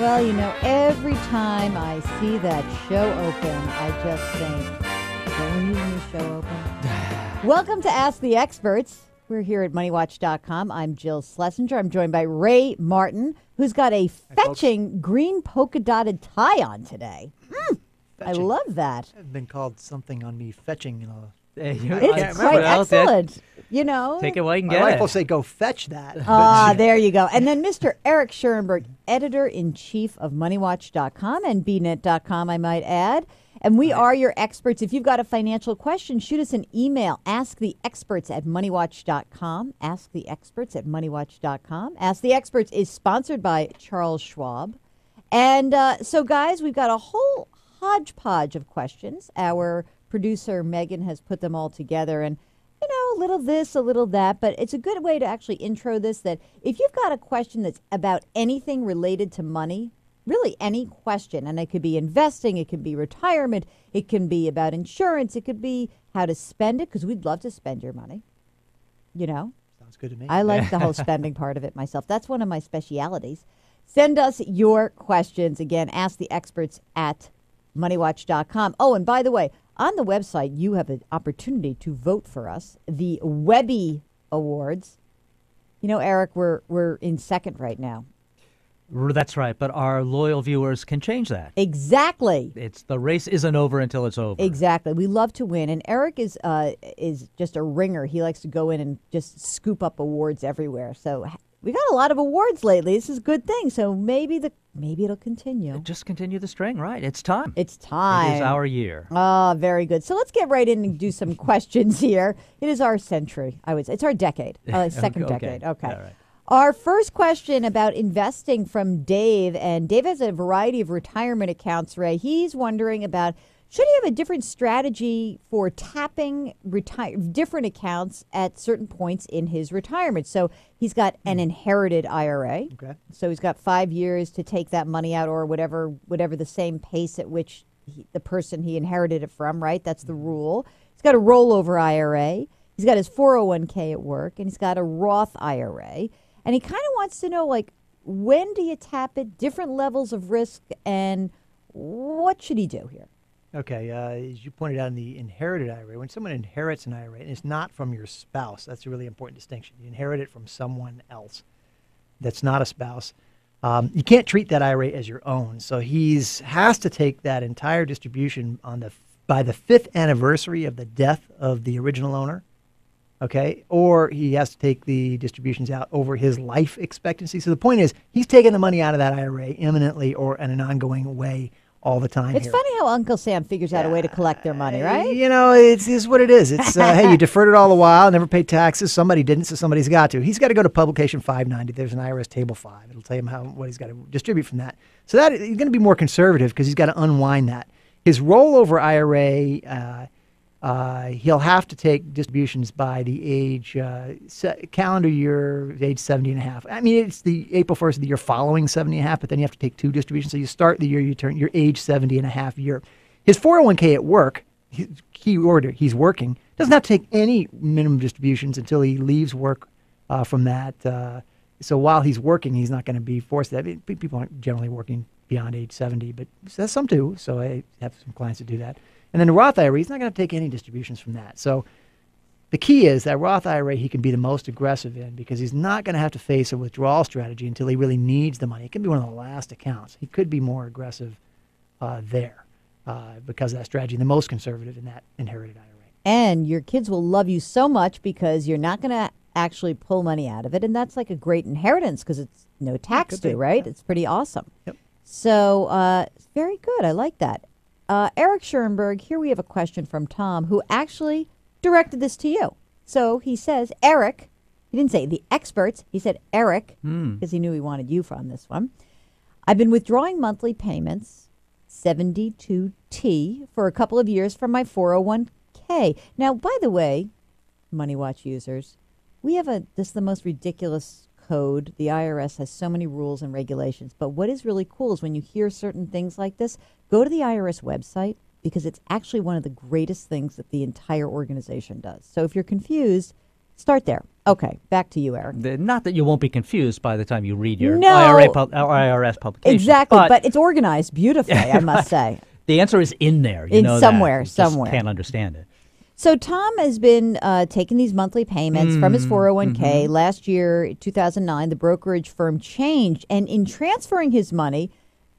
Well, every time I see that show open, I just think, don't we need a new show open? Welcome to Ask the Experts. We're here at MoneyWatch.com. I'm Jill Schlesinger. I'm joined by Ray Martin, who's got a fetching green polka-dotted tie on today. I love that. I've been called something on me fetching. It's quite excellent. Take it while you can My get wife it. will say, go fetch that. There you go. And then Mr. Eric Schoenberg, editor-in-chief of MoneyWatch.com and BNet.com, I might add. And we are your experts. If you've got a financial question, shoot us an email. AskTheExperts@MoneyWatch.com. AskTheExperts@MoneyWatch.com. Ask the Experts is sponsored by Charles Schwab. And so, guys, we've got a whole hodgepodge of questions. Our producer, Megan, has put them all together. And, a little this, a little that. But it's a good way to actually intro this, that if you've got a question that's about anything related to money, really any question, and it could be investing, it could be retirement, it can be about insurance, it could be how to spend it, because we'd love to spend your money. Sounds good to me. I like the whole spending part of it myself. That's one of my specialities. Send us your questions. Again, ask the experts at MoneyWatch.com. Oh, and by the way, on the website, you have an opportunity to vote for us, the Webby Awards. Eric, we're in second right now. That's right, but our loyal viewers can change that. Exactly. The race isn't over until it's over. Exactly. We love to win, and Eric is just a ringer. He likes to go in and just scoop up awards everywhere. So we got a lot of awards lately. This is a good thing. So maybe it'll continue. Just continue the string, right? It's time. It's time. It is our year. Very good. So let's get right in and do some questions here. It is our century, I would say. It's our decade, second decade. Okay. All right. Our first question about investing from Dave, and Dave has a variety of retirement accounts, Ray. He's wondering about, should he have a different strategy for tapping different accounts at certain points in his retirement? So he's got an inherited IRA. Okay. So he's got 5 years to take that money out, or whatever the same pace at which the person he inherited it from, right? That's the rule. He's got a rollover IRA. He's got his 401k at work, and he's got a Roth IRA. And he kind of wants to know, when do you tap it, different levels of risk, and what should he do here? Okay, as you pointed out in the inherited IRA, when someone inherits an IRA, and it's not from your spouse, that's a really important distinction. You inherit it from someone else that's not a spouse. You can't treat that IRA as your own. So has to take that entire distribution by the 5th anniversary of the death of the original owner. Okay, or he has to take the distributions out over his life expectancy. So the point is, he's taking the money out of that IRA imminently or in an ongoing way all the time. It's funny how Uncle Sam figures out a way to collect their money, right? It's what it is. It's, hey, you deferred it all a while, never paid taxes. Somebody didn't, so somebody's got to. He's got to go to publication 590. There's an IRS table 5. It'll tell him what he's got to distribute from that. So that he's going to be more conservative because he's got to unwind that. His rollover IRA, he'll have to take distributions by the age, calendar year, age 70 and a half. I mean, it's the April 1st of the year following 70 and a half, but then you have to take 2 distributions. So you start the year you turn your age 70 and a half year. His 401k at work, he's working, doesn't have to take any minimum distributions until he leaves work from that. So while he's working, he's not going to be forced to that. People aren't generally working beyond age 70, but that's some do. So I have some clients that do that. And then the Roth IRA, he's not going to take any distributions from that. So the key is that Roth IRA he can be the most aggressive in because he's not going to have to face a withdrawal strategy until he really needs the money. It can be one of the last accounts. He could be more aggressive there because of that strategy, the most conservative in that inherited IRA. And your kids will love you so much because you're not going to actually pull money out of it. And that's like a great inheritance because it's no tax due, right? Yeah. It's pretty awesome. Yep. So very good. I like that. Eric Schoenberg, here we have a question from Tom, who actually directed this to you. So he says, Eric, he didn't say the experts, he said Eric, because he knew he wanted you on this one. I've been withdrawing monthly payments, 72T, for a couple of years from my 401k. Now, by the way, MoneyWatch users, we have this is the most ridiculous code. The IRS has so many rules and regulations. But what is really cool is when you hear certain things like this, go to the IRS website because it's actually one of the greatest things that the entire organization does. So if you're confused, Start there. Okay, back to you, Eric. Not that you won't be confused by the time you read your No. IRS publication. Exactly, but it's organized beautifully, I must say. The answer is in there. You know somewhere, that. You just somewhere. Can't understand it. So Tom has been taking these monthly payments from his 401k. Last year, 2009, the brokerage firm changed, and in transferring his money,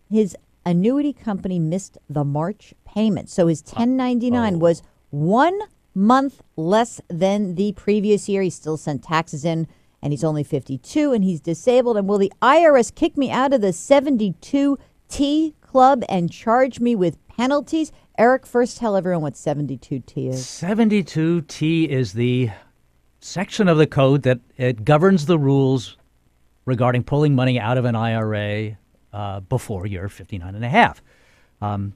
his annuity company missed the March payment. So his 1099 was 1 month less than the previous year. He still sent taxes in, and he's only 52, and he's disabled. And will the IRS kick me out of the 72T club and charge me with penalties? Eric, first tell everyone what 72T is. 72T is the section of the code that it governs the rules regarding pulling money out of an IRA before you're 59 and a half.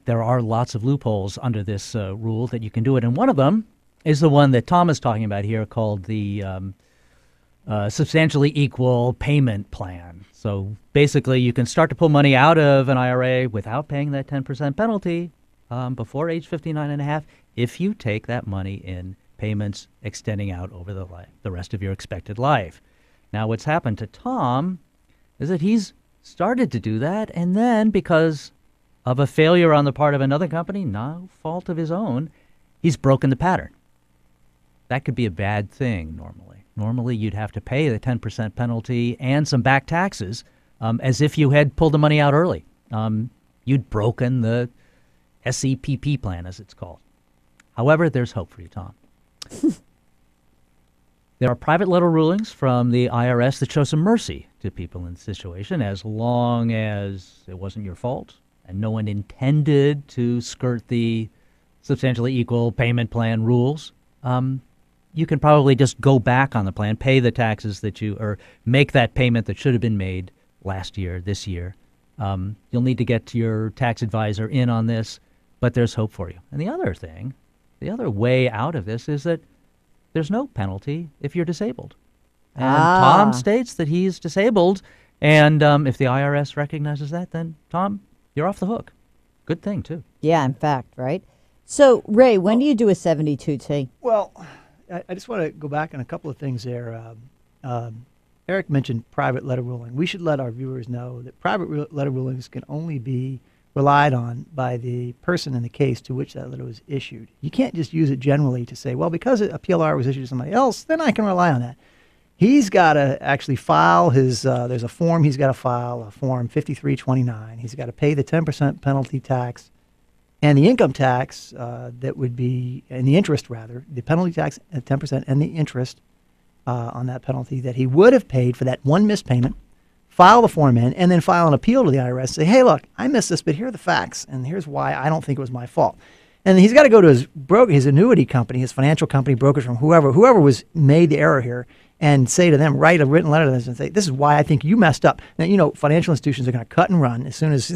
There are lots of loopholes under this rule that you can do it, and one of them is the one that Tom is talking about here called the substantially equal payment plan. So basically, you can start to pull money out of an IRA without paying that 10% penalty before age 59 and a half if you take that money in payments extending out over the rest of your expected life. Now, what's happened to Tom is that he's started to do that, and then because of a failure on the part of another company, no fault of his own, he's broken the pattern. That could be a bad thing normally. Normally, you'd have to pay the 10% penalty and some back taxes as if you had pulled the money out early. You'd broken the SEPP plan, as it's called. However, there's hope for you, Tom. There are private letter rulings from the IRS that show some mercy to people in the situation as long as it wasn't your fault and no one intended to skirt the substantially equal payment plan rules. You can probably just go back on the plan, pay the taxes or make that payment that should have been made last year, this year. You'll need to get your tax advisor in on this, but there's hope for you. And the other way out of this is that there's no penalty if you're disabled. And Tom states that he's disabled, and if the IRS recognizes that, then Tom, you're off the hook. Good thing, too. Yeah, in fact, right? So, Ray, when do you do a 72T? Well, I just want to go back on a couple of things there. Eric mentioned private letter ruling. We should let our viewers know that private letter rulings can only be relied on by the person in the case to which that letter was issued. You can't just use it generally to say, well, because a PLR was issued to somebody else, then I can rely on that. He's got to actually file his, there's a form he's got to file, a form 5329. He's got to pay the 10% penalty tax and the income tax that would be, and the interest rather, the penalty tax at 10% and the interest on that penalty that he would have paid for that one missed payment, file the form in, and then file an appeal to the IRS. Say, hey, look, I missed this, but here are the facts, and here's why I don't think it was my fault. And he's got to go to his annuity company, his financial company, brokers from whoever was made the error here, and say to them, write a written letter to them and say, this is why I think you messed up. Now, you know, financial institutions are going to cut and run as soon as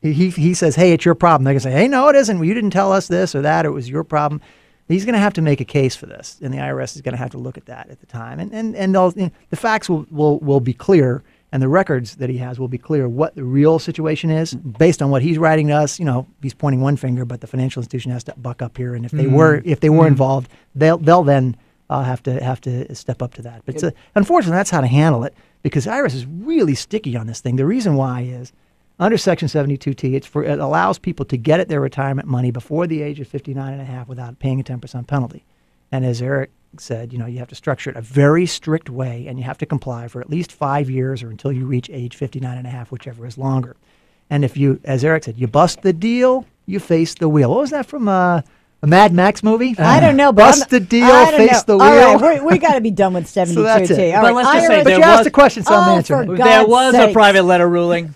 he says, hey, it's your problem. They're going to say, hey, no, it isn't. Well, you didn't tell us this or that. It was your problem. He's going to have to make a case for this, and the IRS is going to have to look at that at the time. And the facts will be clear, and the records that he has will be clear what the real situation is based on what he's writing to us. You know, he's pointing one finger, but the financial institution has to buck up here. And if they were involved, they'll then have to step up to that. But unfortunately, that's how to handle it, because IRS is really sticky on this thing. The reason why is under Section 72T, it allows people to get at their retirement money before the age of 59 and a half without paying a 10% penalty. And as Eric said, you know, you have to structure it a very strict way, and you have to comply for at least 5 years or until you reach age 59 and a half, whichever is longer. And if you, as Eric said, you bust the deal, you face the wheel. What was that from a Mad Max movie? I don't know, but bust the deal, face the wheel. All right, we got to be done with 72T. So that's it. All But right, let's just say But you asked the question, so I'm answering. for it. There God's was a sakes. private letter ruling.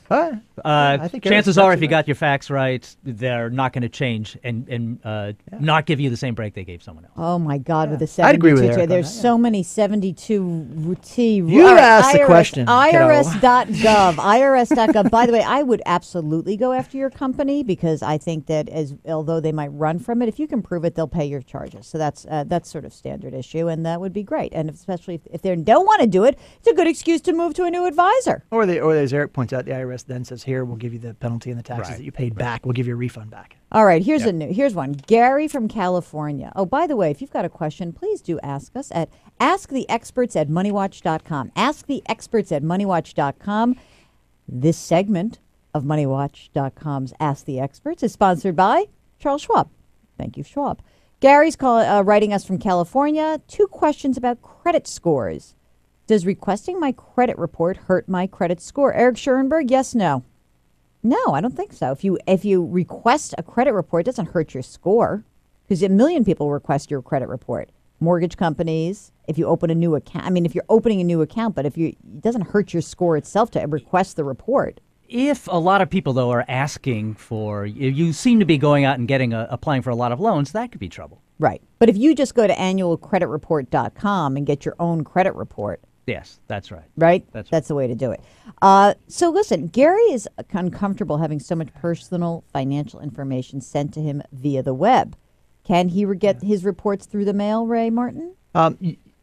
I think Chances Eric's are, if you right. got your facts right, they're not going to change and not give you the same break they gave someone else. Oh my God, with the 72T. I'd agree with Eric on There's that, so many 72T. You asked the question, IRS.gov. IRS.gov. By the way, I would absolutely go after your company, because I think that although they might run from it, if you can prove it, they'll pay your charges. So that's sort of standard issue, and that would be great. And especially if they don't want to do it, it's a good excuse to move to a new advisor. Or as Eric points out, the IRS then says, here, we'll give you the penalty and the taxes Right. that you paid back. We'll give you a refund back. All right, here's one. Gary from California. Oh, by the way, if you've got a question, please do ask us at asktheexperts@moneywatch.com. Asktheexperts@moneywatch.com. This segment of MoneyWatch.com's Ask the Experts is sponsored by Charles Schwab. Thank you, Schwab. Gary's writing us from California. 2 questions about credit scores. Does requesting my credit report hurt my credit score? Eric Schoenberg, yes, no. No, I don't think so. If you request a credit report, it doesn't hurt your score, because a million people request your credit report. Mortgage companies, if you open a new account. I mean, if you're opening a new account, but it doesn't hurt your score itself to request the report. If a lot of people, though, are asking for, you seem to be going out and applying for a lot of loans, that could be trouble. Right. But if you just go to annualcreditreport.com and get your own credit report. Yes, that's right. Right? That's the way to do it. So listen, Gary is uncomfortable having so much personal financial information sent to him via the web. Can he get his reports through the mail, Ray Martin?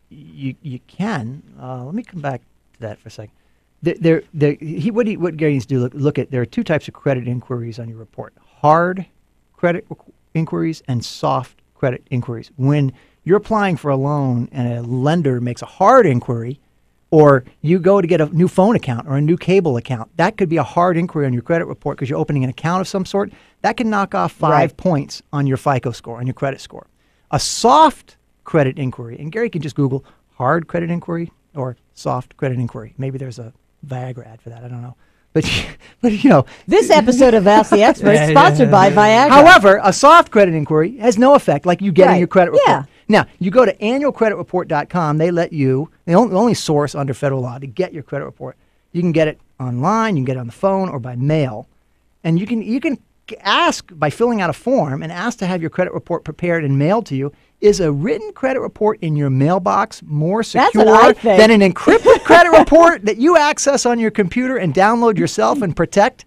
You can. Let me come back to that for a second. What Gary needs to do, look at, there are 2 types of credit inquiries on your report: hard credit inquiries and soft credit inquiries. When you're applying for a loan and a lender makes a hard inquiry, or you go to get a new phone account or a new cable account, that could be a hard inquiry on your credit report because you're opening an account of some sort. That can knock off 5 points on your FICO score, on your credit score. A soft credit inquiry, and Gary can just Google hard credit inquiry or soft credit inquiry. Maybe there's a Viagra ad for that. I don't know. But you know. This episode of Ask the Expert is sponsored by Viagra. However, a soft credit inquiry has no effect, like you getting your credit report. Yeah. Now, you go to annualcreditreport.com. They let you, the only source under federal law to get your credit report. You can get it online, you can get it on the phone, or by mail. And you can ask by filling out a form and ask to have your credit report prepared and mailed to you. Is a written credit report in your mailbox more secure than an encrypted credit report that you access on your computer and download yourself and protect?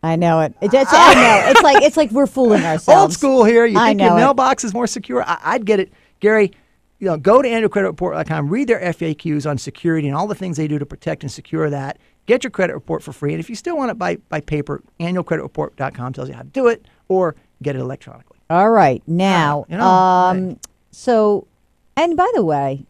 I know it. I know. It's like we're fooling ourselves. Old school here. You think your mailbox is more secure? I'd get it. Gary, go to annualcreditreport.com, read their FAQs on security and all the things they do to protect and secure that. Get your credit report for free. And if you still want it by paper, annualcreditreport.com tells you how to do it, or get it electronically. All right. Now, so, and by the way,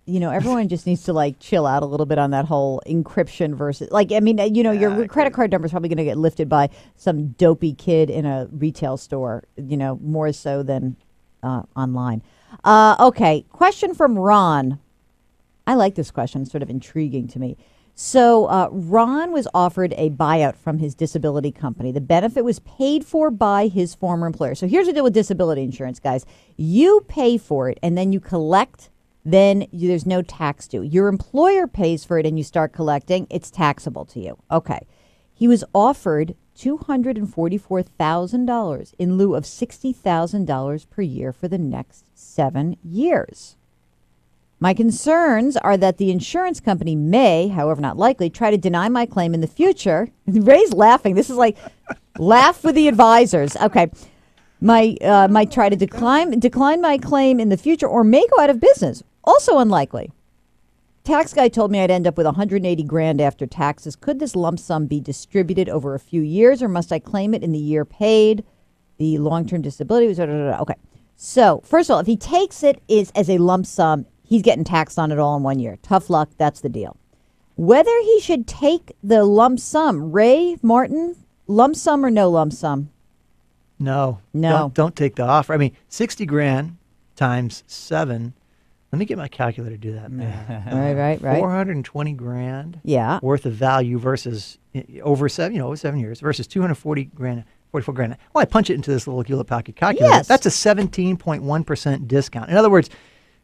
everyone just needs to chill out a little bit on that whole encryption versus, your credit card number is probably going to get lifted by some dopey kid in a retail store, more so than online. Okay. Question from Ron. I like this question. It's sort of intriguing to me. So Ron was offered a buyout from his disability company. The benefit was paid for by his former employer. So here's the deal with disability insurance, guys. You pay for it and then you collect, then there's no tax due. Your employer pays for it and you start collecting. It's taxable to you. Okay. He was offered $244,000 in lieu of $60,000 per year for the next 7 years. My concerns are that the insurance company may, however not likely, try to deny my claim in the future. Ray's laughing. This is like laugh with the advisors. Okay. Might try to decline my claim in the future or may go out of business. Also unlikely. Tax guy told me I'd end up with $180,000 after taxes. Could this lump sum be distributed over a few years or must I claim it in the year paid? The long-term disability was okay. So, first of all, if he takes it as a lump sum, he's getting taxed on it all in 1 year. Tough luck. That's the deal. Whether he should take the lump sum, Ray Martin, lump sum or no lump sum? No. No. Don't take the offer. I mean, $60,000 times 7. Let me get my calculator to do that math. Right. $420,000 Yeah. worth of value versus over 7 years versus $244,000. Well, I punch it into this little Hewlett Packard calculator. Yes. That's a 17.1% discount. In other words,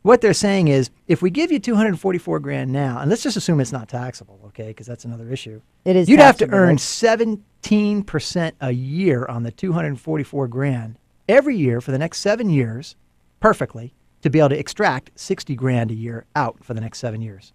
what they're saying is, if we give you $244,000 now, and let's just assume it's not taxable, okay, because that's another issue. It is. You'd have to taxable, earn right? 17% a year on the $244,000 every year for the next 7 years, perfectly, to be able to extract $60,000 a year out for the next 7 years.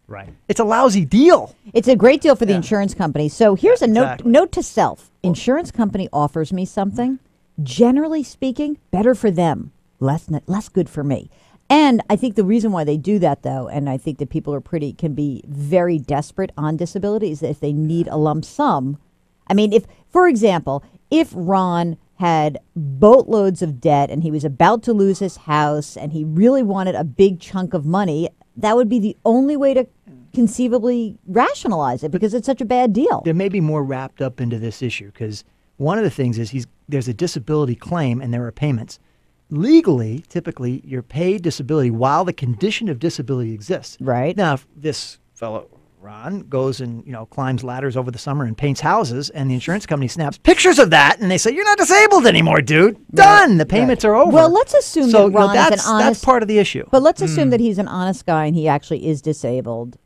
Right. It's a lousy deal. It's a great deal for the insurance company. So here's a exactly. note to self. Insurance company offers me something, generally speaking, better for them, less good for me. And I think the reason why they do that, though, and I think that people can be very desperate on disability, is that if they need a lump sum. I mean, if, for example, if Ron had boatloads of debt and he was about to lose his house and he really wanted a big chunk of money, that would be the only way to conceivably rationalize it because it's such a bad deal. There may be more wrapped up into this issue because one of the things is there's a disability claim and there are payments. Legally, typically, you're paid disability while the condition of disability exists. Right. Now, if this fellow, Ron, goes and climbs ladders over the summer and paints houses, and the insurance company snaps pictures of that, and they say, you're not disabled anymore, dude. Done. The payments are over. Well, let's assume that Ron is an honest... That's part of the issue. But let's assume that he's an honest guy and he actually is disabled.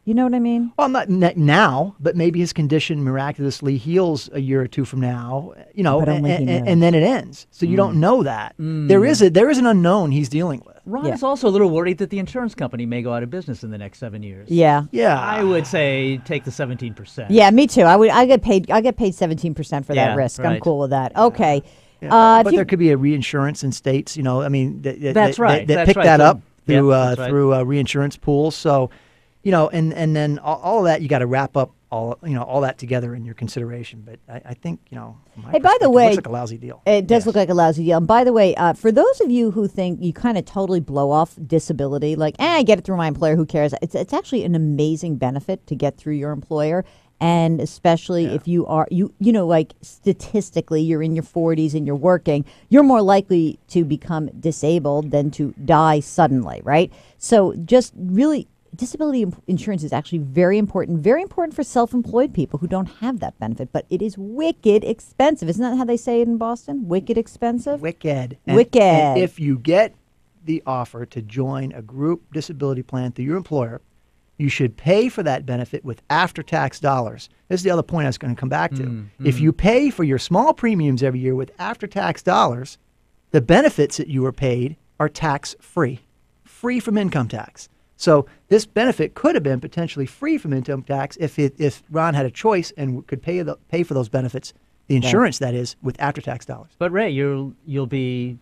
You know what I mean? Well, not now, but maybe his condition miraculously heals a year or two from now, and then it ends. So you don't know that. There is an unknown he's dealing with. Ron is also a little worried that the insurance company may go out of business in the next 7 years. Yeah. I would say take the 17%. Yeah, me too. I get paid 17% for that risk. Right. I'm cool with that. Okay. Yeah. But there could be a reinsurance in states, That's right. They pick that up through reinsurance pools. So, and then all of that, you got to wrap up all that together in your consideration. But I think, hey, by the way, it looks like a lousy deal. It does look like a lousy deal. And by the way, for those of you who think you kind of totally blow off disability, like, I get it through my employer, who cares? It's actually an amazing benefit to get through your employer. And especially if you are, like statistically, you're in your 40s and you're working, you're more likely to become disabled than to die suddenly, right? So just really, disability insurance is actually very important for self-employed people who don't have that benefit, but it is wicked expensive. Isn't that how they say it in Boston? Wicked expensive? Wicked. Wicked. And if you get the offer to join a group disability plan through your employer, you should pay for that benefit with after-tax dollars. This is the other point I was going to come back to. If you pay for your small premiums every year with after-tax dollars, the benefits that you are paid are tax-free, free from income tax. So this benefit could have been potentially free from income tax if Ron had a choice and could pay for those benefits, the insurance that is, with after-tax dollars. But Ray, you'll be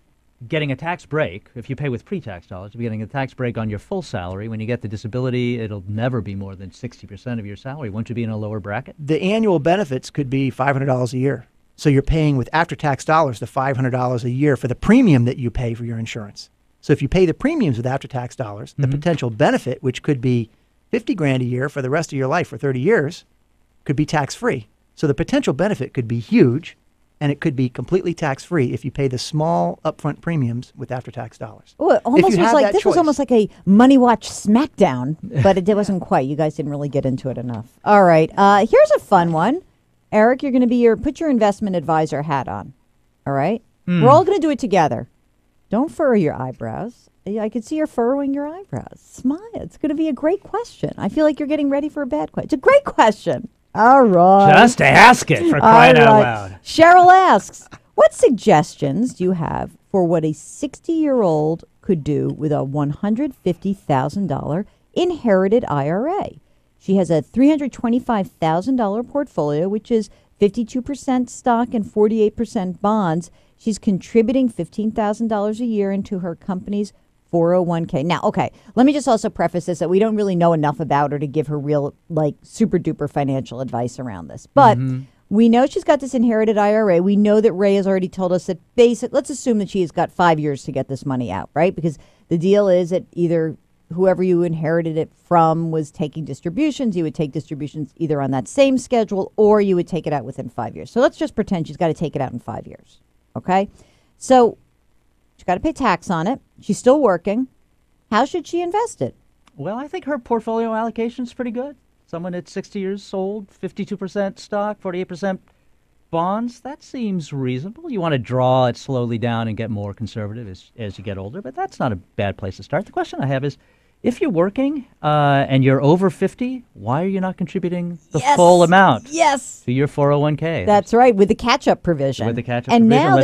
getting a tax break. If you pay with pre-tax dollars, you'll be getting a tax break on your full salary. When you get the disability, it'll never be more than 60% of your salary. Won't you be in a lower bracket? The annual benefits could be $500 a year. So you're paying with after-tax dollars the $500 a year for the premium that you pay for your insurance. So if you pay the premiums with after-tax dollars, the potential benefit, which could be $50,000 a year for the rest of your life for 30 years, could be tax-free. So the potential benefit could be huge, and it could be completely tax-free if you pay the small upfront premiums with after-tax dollars. Oh, it almost was like was almost like a MoneyWatch smackdown, but it wasn't quite. You guys didn't really get into it enough. All right, here's a fun one. Eric, you're going to be put your investment advisor hat on. All right, we're all going to do it together. Don't furrow your eyebrows. I can see you're furrowing your eyebrows. Smile. It's going to be a great question. I feel like you're getting ready for a bad question. It's a great question. All right. Just ask it, for crying out loud. Cheryl asks, what suggestions do you have for what a 60-year-old could do with a $150,000 inherited IRA? She has a $325,000 portfolio, which is 52% stock and 48% bonds. She's contributing $15,000 a year into her company's 401k. Now, okay, let me just also preface this that we don't really know enough about her to give her real, super duper financial advice around this. But we know she's got this inherited IRA. We know that Ray has already told us that let's assume that she has got 5 years to get this money out, right? Because the deal is that either whoever you inherited it from was taking distributions, you would take distributions either on that same schedule or you would take it out within 5 years. So let's just pretend she's got to take it out in 5 years. Okay, so she's got to pay tax on it. She's still working. How should she invest it? Well, I think her portfolio allocation is pretty good. Someone at 60 years old, 52% stock, 48% bonds. That seems reasonable. You want to draw it slowly down and get more conservative as you get older, but that's not a bad place to start. The question I have is, if you're working and you're over 50, why are you not contributing the full amount to your 401k? That's right, with the catch-up provision. With the catch-up provision, now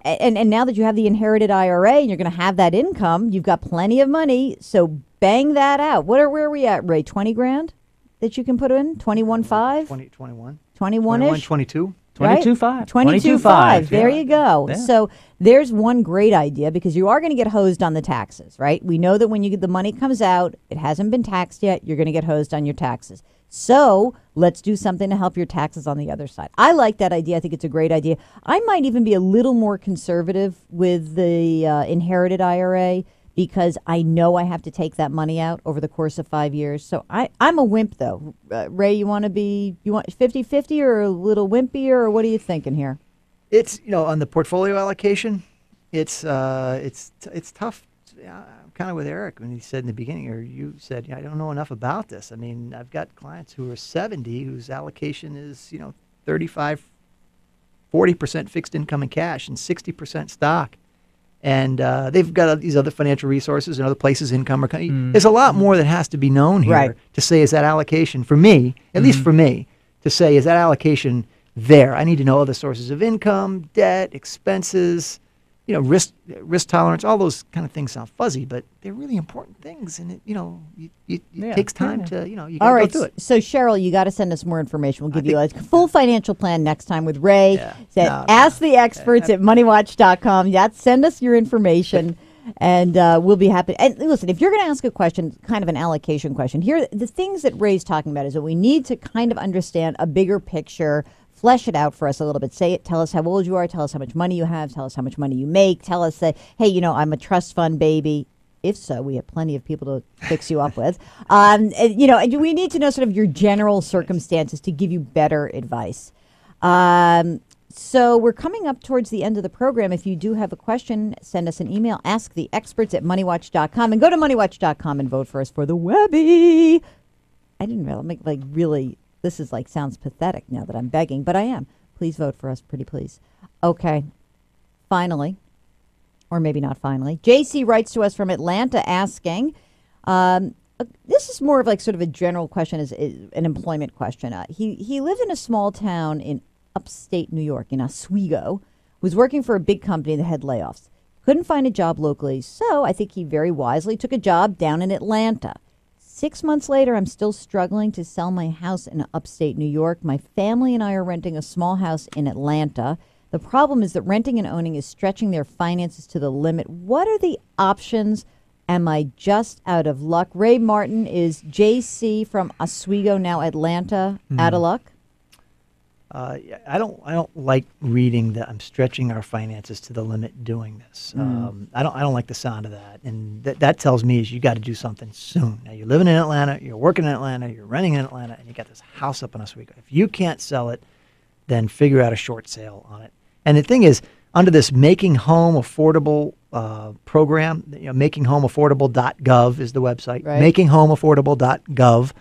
and now that you have the inherited IRA and you're going to have that income, you've got plenty of money, so bang that out. Where are we at, Ray? 20 grand that you can put in? 21.5? 21. 21-ish? 22. right? 22.5. 22.5. There you go. Yeah. So there's one great idea because you are going to get hosed on the taxes, right? We know that when the money comes out, it hasn't been taxed yet. You're going to get hosed on your taxes. So let's do something to help your taxes on the other side. I like that idea. I think it's a great idea. I might even be a little more conservative with the inherited IRA because I know I have to take that money out over the course of 5 years. So I'm a wimp, though. Ray, you want 50-50 or a little wimpier, or what are you thinking here? It's, on the portfolio allocation, it's tough. I'm kind of with Eric when he said in the beginning, or you said, I don't know enough about this. I mean, I've got clients who are 70 whose allocation is, 35, 40% fixed income and cash and 60% stock. And they've got these other financial resources and other places, income. There's a lot more that has to be known here to say, is that allocation for me, at least for me, to say, is that allocation there? I need to know other sources of income, debt, expenses, risk tolerance. All those kind of things sound fuzzy, but they're really important things. And it takes time to, you got to go through it. So Cheryl, you got to send us more information. We'll give you a full financial plan next time with Ray. Yeah. Ask the experts at MoneyWatch.com. Send us your information. And we'll be happy. And listen, if you're going to ask a question, kind of an allocation question, here, the things that Ray's talking about is that we need to kind of understand a bigger picture, flesh it out for us a little bit. Say it. Tell us how old you are. Tell us how much money you have. Tell us how much money you make. Tell us that, hey, I'm a trust fund baby. If so, we have plenty of people to fix you up with. And we need to know sort of your general circumstances to give you better advice. So we're coming up towards the end of the program. If you do have a question, send us an email. Ask the experts at MoneyWatch.com and go to MoneyWatch.com and vote for us for the Webby. I didn't really, this is sounds pathetic now that I'm begging, but I am. Please vote for us, pretty please. Okay. Finally, or maybe not finally, JC writes to us from Atlanta asking, this is more of sort of a general question, is an employment question. He lived in a small town in upstate New York, in Oswego, was working for a big company that had layoffs. Couldn't find a job locally, so I think he very wisely took a job down in Atlanta. 6 months later, I'm still struggling to sell my house in upstate New York. My family and I are renting a small house in Atlanta. The problem is that renting and owning is stretching their finances to the limit. What are the options? Am I just out of luck? Ray Martin, is JC from Oswego, now Atlanta, out of luck? I don't like reading that I'm stretching our finances to the limit doing this. I don't like the sound of that, and that tells me is you got to do something soon. Now you're living in Atlanta, you're working in Atlanta, you're renting in Atlanta, and you got this house up in Oswego. If you can't sell it, then figure out a short sale on it. And the thing is, under this Making Home Affordable program, makinghomeaffordable.gov is the website. Right. Makinghomeaffordable.gov.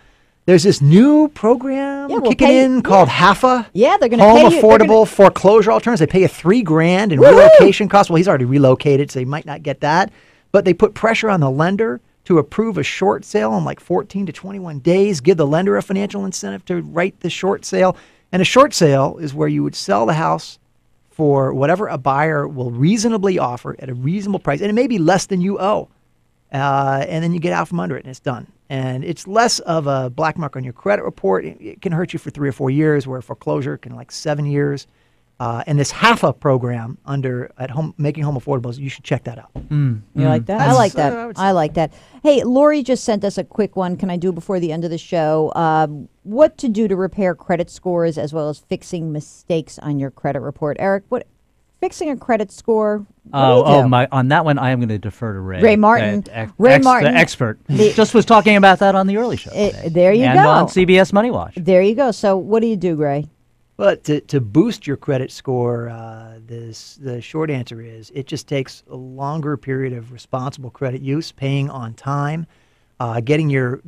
There's this new program kicking in called HAFA. Yeah, they're going to Home pay you. Affordable Foreclosure Alternatives. They pay you $3,000 in relocation costs. Well, he's already relocated, so he might not get that. But they put pressure on the lender to approve a short sale in 14 to 21 days, give the lender a financial incentive to write the short sale. And a short sale is where you would sell the house for whatever a buyer will reasonably offer at a reasonable price. And it may be less than you owe. And then you get out from under it and it's done. And it's less of a black mark on your credit report. It can hurt you for 3 or 4 years, where foreclosure can 7 years. And this HAFA program Making Home Affordable, you should check that out. You like that? I like that. I like that. Hey, Lori just sent us a quick one. Can I do it before the end of the show? What to do to repair credit scores as well as fixing mistakes on your credit report. Eric, fixing a credit score? On that one, I am going to defer to Ray. Ray Martin. The expert. Just was talking about that on the early show today. There you go. And on CBS Money Watch. There you go. So what do you do, Ray? Well, to boost your credit score, the short answer is it just takes a longer period of responsible credit use, paying on time, getting your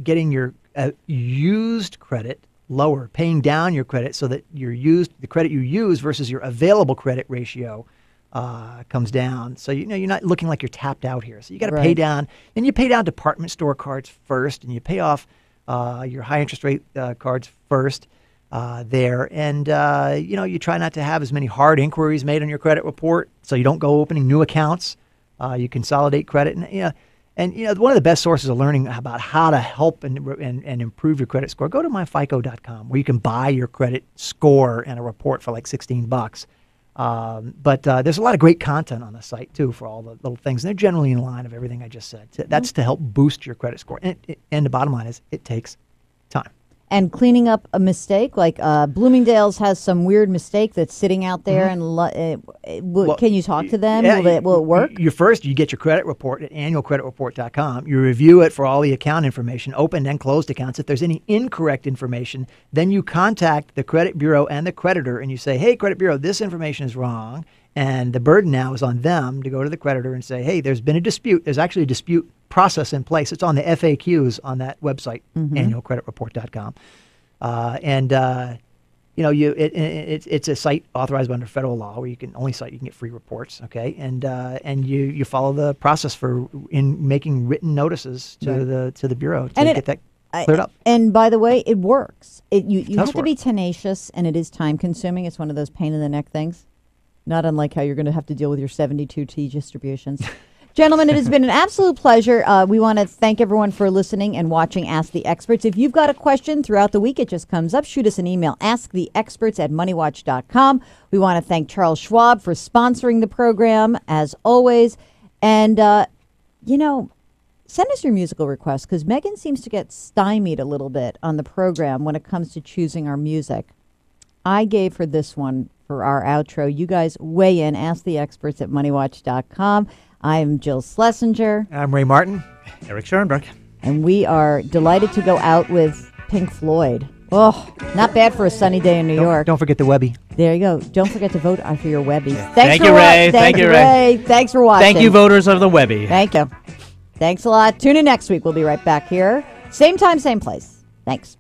used credit lower, paying down your credit so that the credit you use versus your available credit ratio comes down. So you're not looking like you're tapped out here. So you got to pay down, and you pay down department store cards first, and you pay off your high interest rate cards first. There, and you try not to have as many hard inquiries made on your credit report, so you don't go opening new accounts. You consolidate credit, And one of the best sources of learning about how to help and improve your credit score, go to myfico.com, where you can buy your credit score and a report for like $16. But there's a lot of great content on the site too for all the little things. And they're generally in line of everything I just said. That's to help boost your credit score. And the bottom line is, it takes time. And cleaning up a mistake, like Bloomingdale's has some weird mistake that's sitting out there, and can you talk to them? Yeah, will it work? You get your credit report at annualcreditreport.com. You review it for all the account information, open and closed accounts. If there's any incorrect information, then you contact the credit bureau and the creditor, and you say, hey, credit bureau, this information is wrong. And the burden now is on them to go to the creditor and say, hey, there's been a dispute. There's actually a dispute process in place. It's on the FAQs on that website, annualcreditreport.com. It's a site authorized under federal law where you can get free reports, okay? And you follow the process in making written notices to the bureau to get that cleared up. And by the way, it works. You have to be tenacious, and it is time consuming. It's one of those pain in the neck things. Not unlike how you're going to have to deal with your 72T distributions. Gentlemen, it has been an absolute pleasure. We want to thank everyone for listening and watching Ask the Experts. If you've got a question throughout the week, it just comes up. Shoot us an email, asktheexperts@moneywatch.com. We want to thank Charles Schwab for sponsoring the program, as always. And, send us your musical requests, because Megan seems to get stymied a little bit on the program when it comes to choosing our music. I gave her this one for our outro. You guys weigh in, asktheexperts@moneywatch.com. I'm Jill Schlesinger. I'm Ray Martin. Eric Schoenberg. And we are delighted to go out with Pink Floyd. Oh, not bad for a sunny day in New York. Don't forget the Webby. There you go. Don't forget to vote for your Webbies. Thank you, Ray. Thank you, Ray. Thanks for watching. Thank you, voters of the Webby. Thank you. Thanks a lot. Tune in next week. We'll be right back here. Same time, same place. Thanks.